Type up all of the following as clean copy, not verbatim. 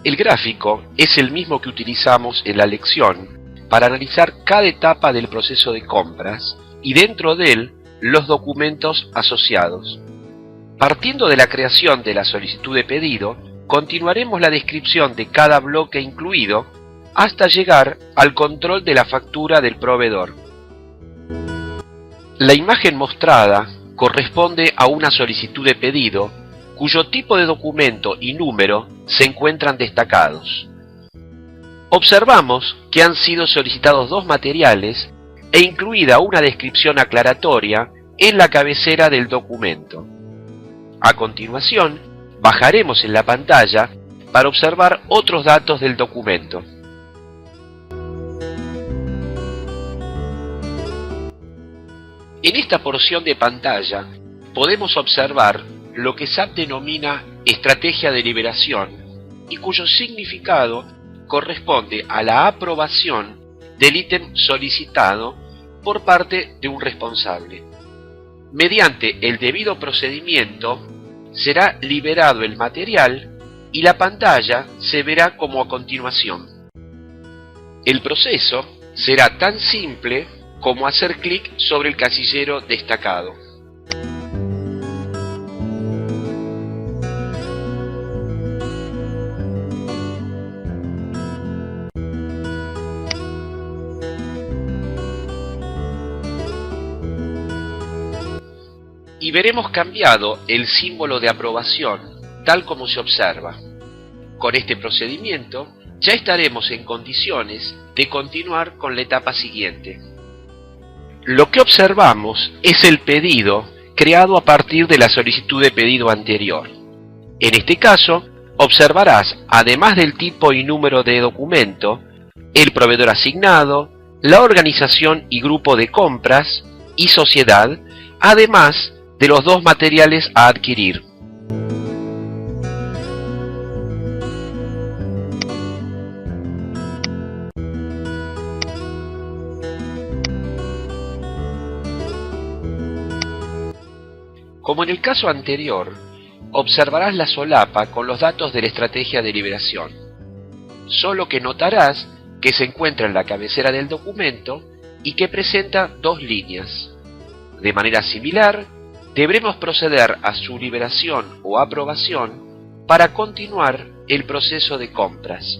El gráfico es el mismo que utilizamos en la lección para analizar cada etapa del proceso de compras y dentro de él los documentos asociados. Partiendo de la creación de la solicitud de pedido, continuaremos la descripción de cada bloque incluido hasta llegar al control de la factura del proveedor. La imagen mostrada corresponde a una solicitud de pedido cuyo tipo de documento y número se encuentran destacados. Observamos que han sido solicitados dos materiales e incluida una descripción aclaratoria en la cabecera del documento. A continuación, bajaremos en la pantalla para observar otros datos del documento. En esta porción de pantalla podemos observar lo que SAP denomina estrategia de liberación y cuyo significado corresponde a la aprobación del ítem solicitado por parte de un responsable. Mediante el debido procedimiento será liberado el material y la pantalla se verá como a continuación. El proceso será tan simple como hacer clic sobre el casillero destacado. Y veremos cambiado el símbolo de aprobación, tal como se observa. Con este procedimiento ya estaremos en condiciones de continuar con la etapa siguiente. Lo que observamos es el pedido creado a partir de la solicitud de pedido anterior. En este caso, observarás, además del tipo y número de documento, el proveedor asignado, la organización y grupo de compras y sociedad, además de los dos materiales a adquirir. Como en el caso anterior, observarás la solapa con los datos de la estrategia de liberación, solo que notarás que se encuentra en la cabecera del documento y que presenta dos líneas. De manera similar, deberemos proceder a su liberación o aprobación para continuar el proceso de compras.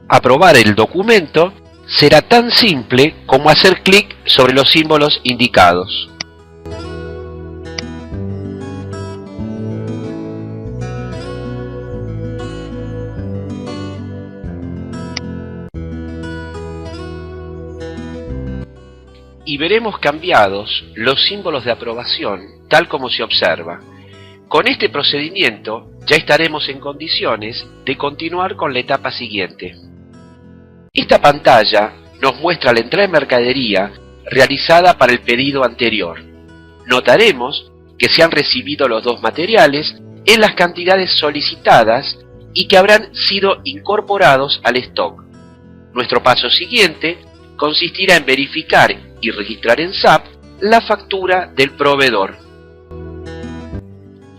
Aprobar el documento será tan simple como hacer clic sobre los símbolos indicados. Y veremos cambiados los símbolos de aprobación, tal como se observa. Con este procedimiento ya estaremos en condiciones de continuar con la etapa siguiente. Esta pantalla nos muestra la entrada de mercadería realizada para el pedido anterior. Notaremos que se han recibido los dos materiales en las cantidades solicitadas y que habrán sido incorporados al stock. Nuestro paso siguiente consistirá en verificar y registrar en SAP la factura del proveedor.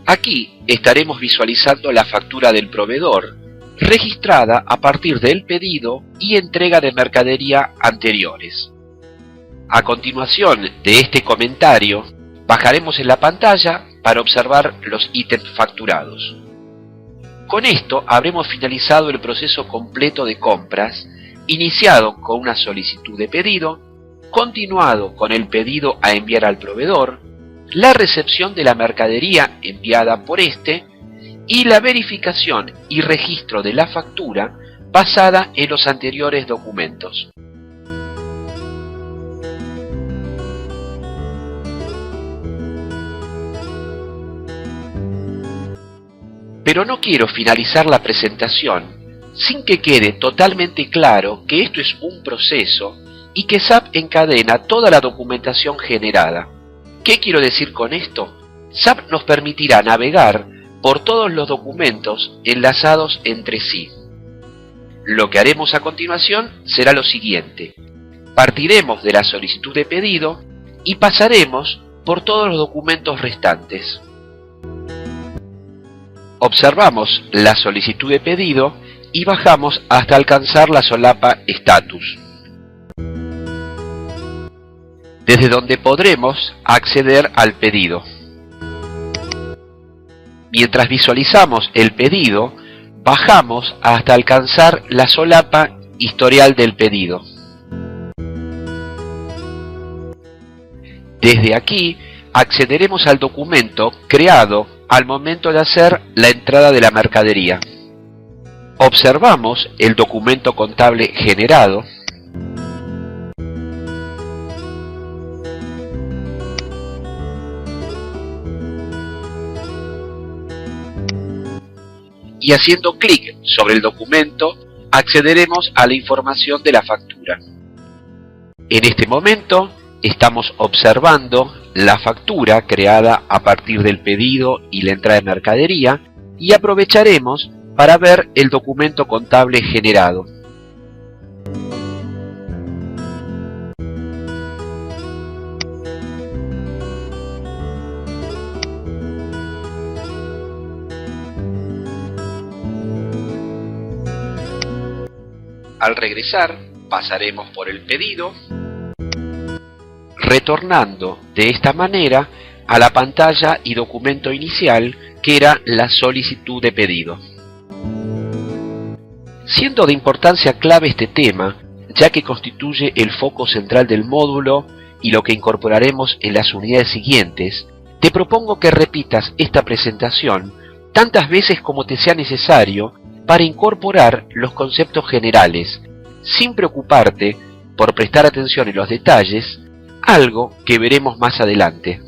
Aquí estaremos visualizando la factura del proveedor, registrada a partir del pedido y entrega de mercadería anteriores. A continuación de este comentario, bajaremos en la pantalla para observar los ítems facturados. Con esto habremos finalizado el proceso completo de compras, iniciado con una solicitud de pedido, continuado con el pedido a enviar al proveedor, la recepción de la mercadería enviada por éste y la verificación y registro de la factura basada en los anteriores documentos. Pero no quiero finalizar la presentación sin que quede totalmente claro que esto es un proceso y que SAP encadena toda la documentación generada. ¿Qué quiero decir con esto? SAP nos permitirá navegar por todos los documentos enlazados entre sí. Lo que haremos a continuación será lo siguiente. Partiremos de la solicitud de pedido y pasaremos por todos los documentos restantes. Observamos la solicitud de pedido y bajamos hasta alcanzar la solapa Status, desde donde podremos acceder al pedido. Mientras visualizamos el pedido, bajamos hasta alcanzar la solapa Historial del pedido. Desde aquí accederemos al documento creado al momento de hacer la entrada de la mercadería. Observamos el documento contable generado y haciendo clic sobre el documento accederemos a la información de la factura. En este momento estamos observando la factura creada a partir del pedido y la entrada de mercadería y aprovecharemos para ver el documento contable generado. Al regresar, pasaremos por el pedido, retornando de esta manera a la pantalla y documento inicial que era la solicitud de pedido. Siendo de importancia clave este tema, ya que constituye el foco central del módulo y lo que incorporaremos en las unidades siguientes, te propongo que repitas esta presentación tantas veces como te sea necesario para incorporar los conceptos generales, sin preocuparte por prestar atención en los detalles, algo que veremos más adelante.